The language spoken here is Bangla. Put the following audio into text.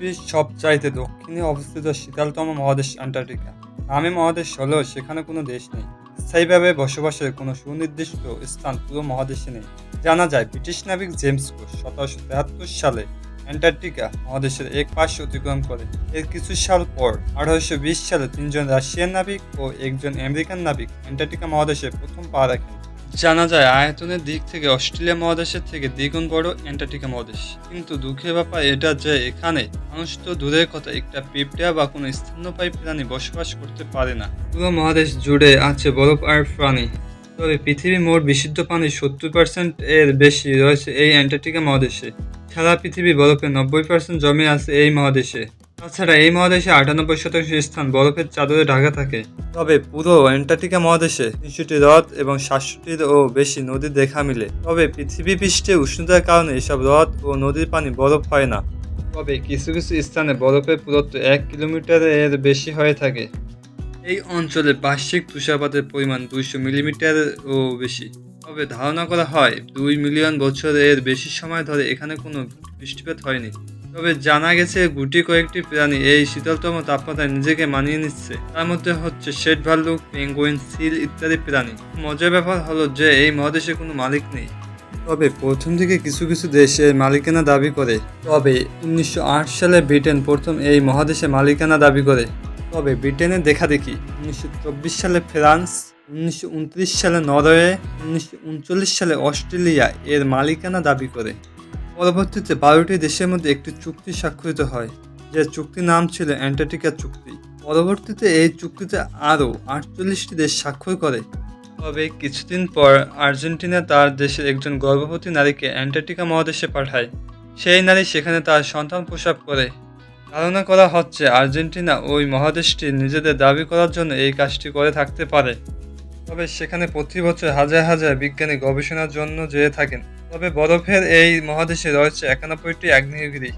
পৃথিবীর সবচাইতে দক্ষিণে অবস্থিত শীতলতম মহাদেশ অ্যান্টার্কটিকা। নামে মহাদেশ হলেও সেখানে কোনো দেশ নেই। স্থায়ীভাবে বসবাসের কোনো সুনির্দিষ্ট স্থান পুরো মহাদেশে নেই। জানা যায় ব্রিটিশ নাবিক জেমস কুক 1773 সালে অ্যান্টার্কটিকা মহাদেশের এক পাশ অতিক্রম করে। এর কিছু সাল পর 1820 সালে 3জন রাশিয়ান নাবিক ও একজন আমেরিকান নাবিক অ্যান্টার্কটিকা মহাদেশে প্রথম পা রাখেন। জানা যায় আয়তনের দিক থেকে অস্ট্রেলিয়া মহাদেশের থেকে দ্বিগুণ বড় অ্যান্টার্কটিকা মহাদেশ। কিন্তু দুঃখের ব্যাপার এটা যে এখানে মানুষ তো দূরের কথা, একটা পিঁপড়া বা কোনো স্তন্যপায়ী প্রাণী বসবাস করতে পারে না। পুরো মহাদেশ জুড়ে আছে বরফ আর প্রাণী। তবে পৃথিবীর মোট বিশুদ্ধ পানির 70% এর বেশি রয়েছে এই অ্যান্টার্কটিকা মহাদেশে। সারা পৃথিবী বরফের 90% জমে আছে এই মহাদেশে। তাছাড়া এই মহাদেশে 98% স্থান বরফের চাদরে ঢাকা থাকে। তবে পুরো অ্যান্টার্কটিকা মহাদেশে 300টি হ্রদ এবং 700টিরও বেশি নদীর দেখা মিলে। তবে পৃথিবী পৃষ্ঠে উষ্ণতার কারণে এসব হ্রদ ও নদীর পানি বরফ হয় না। তবে কিছু কিছু স্থানে বরফের পুরুত্ব 1 কিলোমিটারের বেশি হয়ে থাকে। এই অঞ্চলে বার্ষিক তুষারপাতের পরিমাণ 200 মিলিমিটারও বেশি। তবে ধারণা করা হয় 2 মিলিয়ন বছরের বেশি সময় ধরে এখানে কোনো বৃষ্টিপাত হয়নি। তবে জানা গেছে গুটি কয়েকটি প্রাণী এই শীতলতম তাপমাত্রায় নিজেকে মানিয়ে নিচ্ছে। তার মধ্যে হচ্ছে শ্বেত ভাল্লুক, পেঙ্গুইন, সিল ইত্যাদি প্রাণী। মজার ব্যাপার হলো যে এই মহাদেশে কোনো মালিক নেই। তবে প্রথম দিকে কিছু কিছু দেশের মালিকানা দাবি করে। তবে 1908 সালে ব্রিটেন প্রথম এই মহাদেশে মালিকানা দাবি করে। তবে ব্রিটেনের দেখাদেখি 1924 সালে ফ্রান্স, 1929 সালে নরওয়ে, 1939 সালে অস্ট্রেলিয়া এর মালিকানা দাবি করে। পরবর্তীতে 12টি দেশের মধ্যে একটি চুক্তি স্বাক্ষরিত হয়, যে চুক্তির নাম ছিল অ্যান্টার্কটিকা চুক্তি। পরবর্তীতে এই চুক্তিতে আরও 48টি দেশ স্বাক্ষর করে। তবে কিছুদিন পর আর্জেন্টিনা তার দেশের একজন গর্ভবতী নারীকে অ্যান্টার্কটিকা মহাদেশে পাঠায়। সেই নারী সেখানে তার সন্তান প্রসব করে। ধারণা করা হচ্ছে আর্জেন্টিনা ওই মহাদেশটি নিজেদের দাবি করার জন্য এই কাজটি করে থাকতে পারে। তবে সেখানে প্রতি বছর হাজার হাজার বিজ্ঞানী গবেষণার জন্য যেয়ে থাকেন। তবে বরফের এই মহাদেশে রয়েছে 91টি আগ্নেয়গিরি।